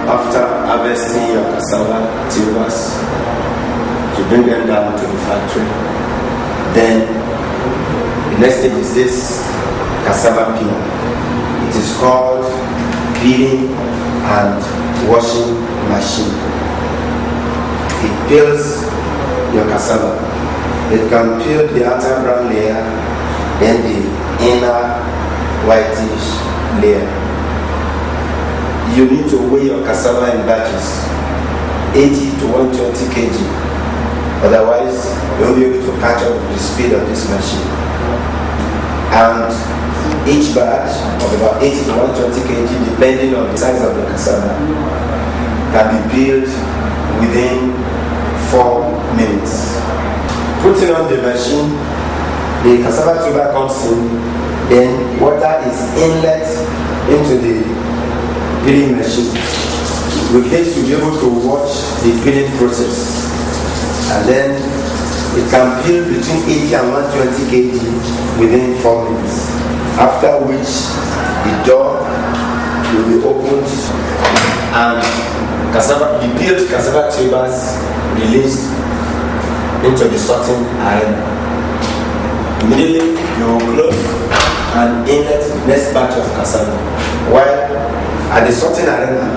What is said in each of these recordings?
after harvesting your cassava tubers, you bring them down to the factory. Then the next stage is this cassava peel. It is called peeling and washing machine. It peels your cassava. It can peel the outer brown layer, then the inner whitish layer. You need to weigh your cassava in batches, 80 to 120 kg. Otherwise, you won't be able to catch up with the speed of this machine. And each batch of about 80 to 120 kg, depending on the size of the cassava, can be peeled within 4 minutes. Putting on the machine, the cassava tuber comes in, then water is inlet into the peeling machine. With this, you'll be able to watch the peeling process. And then it can peel between 80 and 120 kg within 4 minutes. After which, the door will be opened and the peeled cassava tubers released into the sorting arena. Immediately, you will close and inlet the next batch of cassava. While at the sorting arena,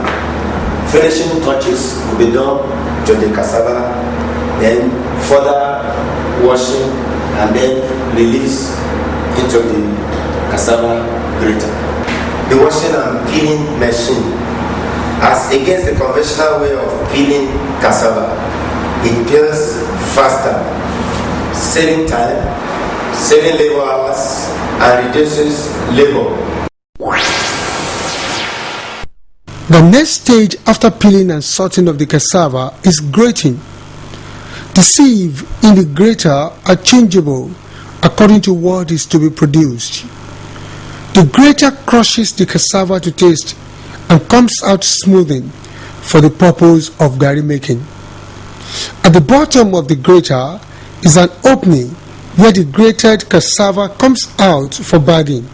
finishing touches will be done to the cassava, then further washing, and then release into the cassava grater. The washing and peeling machine, as against the conventional way of peeling cassava, it peels faster, saving time, saving labor hours, and reduces labor. The next stage after peeling and sorting of the cassava is grating. The sieve in the grater are changeable according to what is to be produced. The grater crushes the cassava to taste and comes out smoothing for the purpose of garri making. At the bottom of the grater is an opening where the grated cassava comes out for bagging.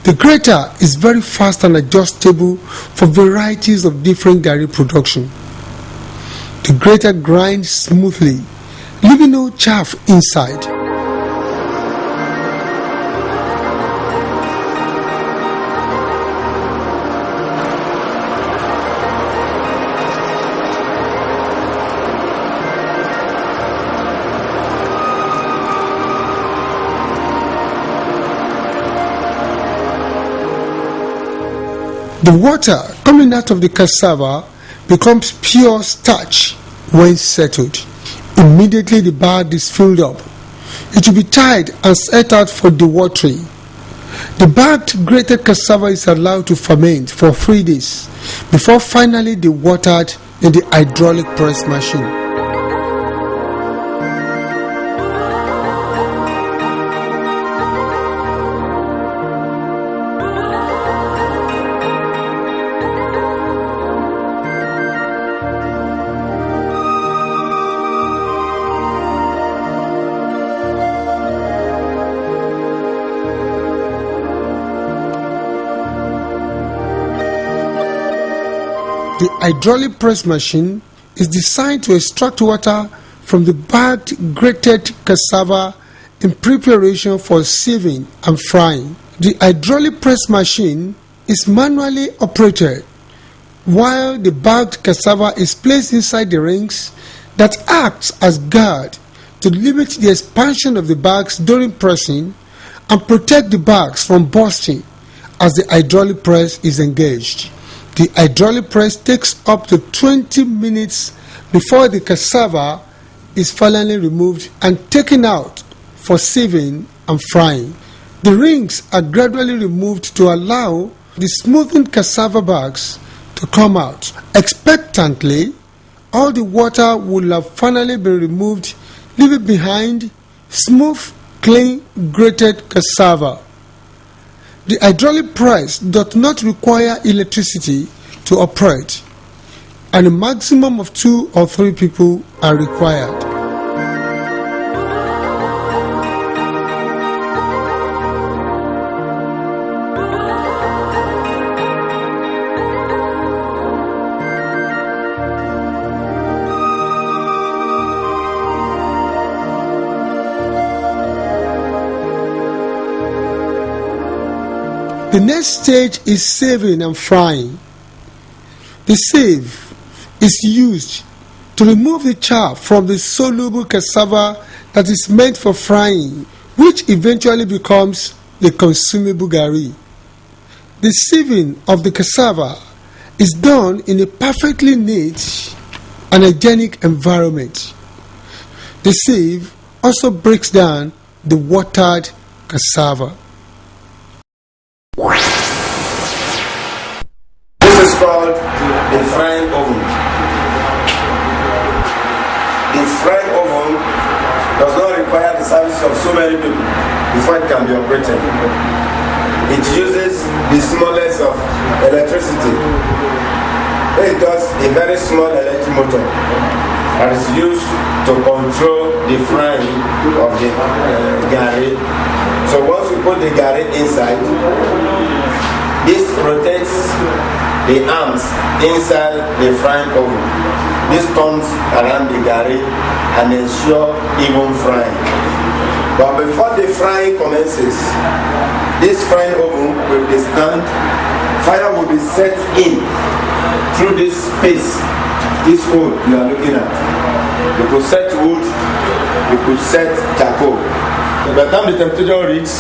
The grater is very fast and adjustable for varieties of different garri production. The grater grinds smoothly, leaving no chaff inside. The water coming out of the cassava becomes pure starch when settled. Immediately the bag is filled up. It will be tied and set out for dewatering. The bagged grated cassava is allowed to ferment for 3 days before finally dewatered in the hydraulic press machine. The hydraulic press machine is designed to extract water from the bagged grated cassava in preparation for sieving and frying. The hydraulic press machine is manually operated while the bagged cassava is placed inside the rings that acts as guard to limit the expansion of the bags during pressing and protect the bags from bursting as the hydraulic press is engaged. The hydraulic press takes up to 20 minutes before the cassava is finally removed and taken out for sieving and frying. The rings are gradually removed to allow the smoothened cassava bags to come out. Expectantly, all the water will have finally been removed, leaving behind smooth, clean, grated cassava. The hydraulic press does not require electricity to operate, and a maximum of 2 or 3 people are required. The next stage is sieving and frying. The sieve is used to remove the chaff from the soluble cassava that is meant for frying, which eventually becomes the consumable garri. The sieving of the cassava is done in a perfectly neat and hygienic environment. The sieve also breaks down the watered cassava. This is called the frying oven. The frying oven does not require the service of so many people before it can be operated. It uses the smallest of electricity. It does a very small electric motor that is used to control the frying of the garri. So once we put the garri inside, this protects the arms inside the frying oven. This turns around the garri and ensure even frying. But before the frying commences, this frying oven will be stand. Fire will be set in through this space, this hole you are looking at. You could set wood, you could set charcoal. By the time the temperature reaches,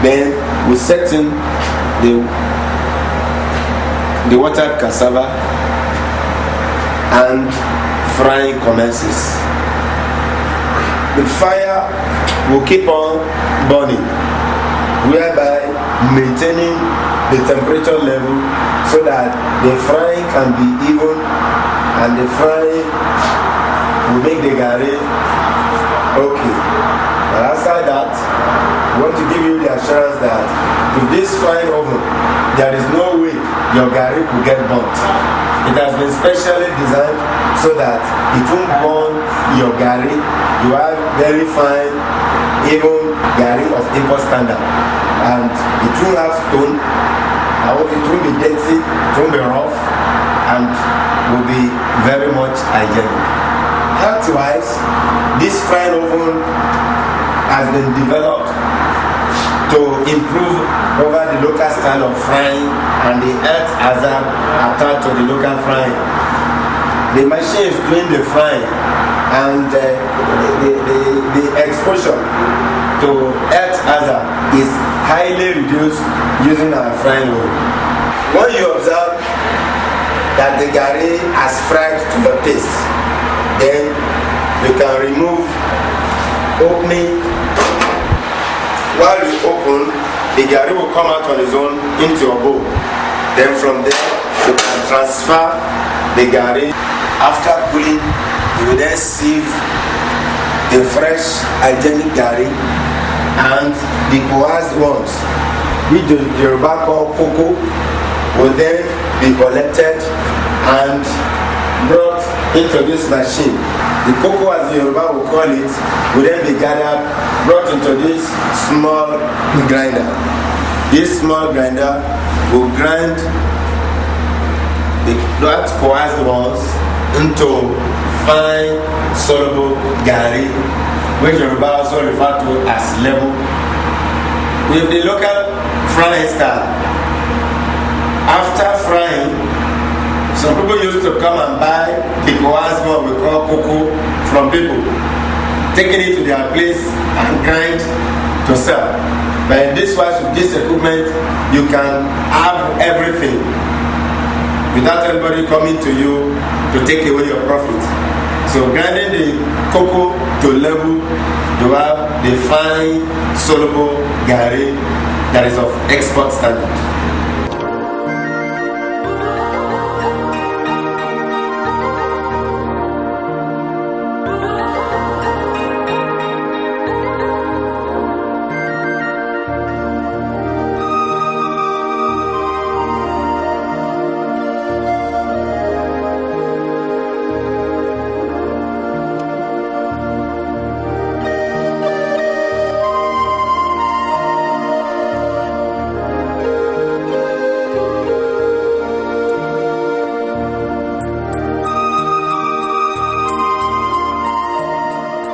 then we set in the watered cassava and frying commences. The fire will keep on burning, whereby maintaining the temperature level so that the frying can be even and the frying will make the garri okay. But aside that, we want to give you the assurance that with this frying oven, there is no way your garri could get burnt. It has been specially designed so that it won't burn your garri. You have very fine, even garri of import standard, and it won't have stone, it won't be dirty, it won't be rough, and will be very much hygienic. Health-wise, this frying oven has been developed to improve over the local style of frying and the health hazard attached to the local frying. The machine is doing the frying, and the exposure to health hazard is highly reduced using our frying oven. When you observe that the garri has fried to your taste, then you can remove opening. While you open, the garri will come out on its own into your bowl. Then from there, you can transfer the garri. After cooling, you will then sieve the fresh hygienic garri and the coarse ones, which the Yoruba call cocoa, will then be collected and brought into this machine. The cocoa, as the Yoruba will call it, will then be gathered, brought into this small grinder. This small grinder will grind that coarse ones into fine soluble garri, which Yoruba also refer to as lebu. With the local frying style, after frying, some people used to come and buy the coarse one we call cocoa from people, taking it to their place and grind to sell. But in this wise, with this equipment, you can have everything without anybody coming to you to take away your profit. So grinding the cocoa to level, you have the fine soluble garri that is of export standard.